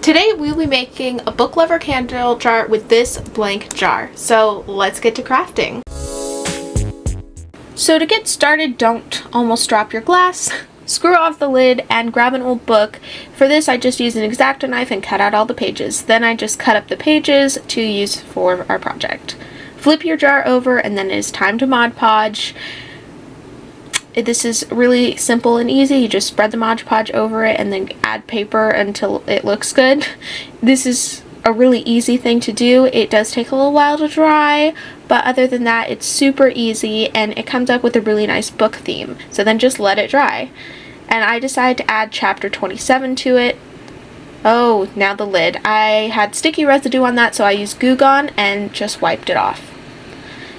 Today we will be making a book lover candle jar with this blank jar. So let's get to crafting. So to get started, don't almost drop your glass. Screw off the lid and grab an old book. For this I just used an X-Acto knife and cut out all the pages. Then I just cut up the pages to use for our project. Flip your jar over and then it is time to Mod Podge. This is really simple and easy. You just spread the Mod Podge over it and then add paper until it looks good. This is a really easy thing to do. It does take a little while to dry, but other than that it's super easy and it comes up with a really nice book theme. So then just let it dry. And I decided to add chapter 27 to it. Oh, now the lid. I had sticky residue on that, so I used Goo Gone and just wiped it off.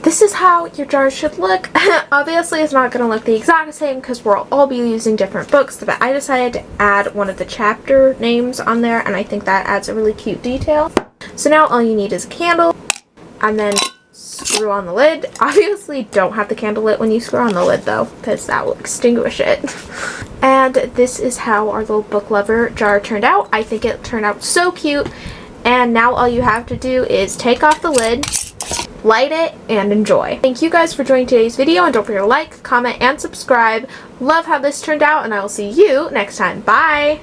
This is how your jar should look. Obviously it's not going to look the exact same because we'll all be using different books, but I decided to add one of the chapter names on there and I think that adds a really cute detail. So now all you need is a candle and then screw on the lid. Obviously don't have the candle lit when you screw on the lid though, because that will extinguish it. And this is how our little book lover jar turned out. I think it turned out so cute. And now all you have to do is take off the lid, light it, and enjoy. Thank you guys for joining today's video, and don't forget to like, comment, and subscribe. Love how this turned out, and I will see you next time. Bye!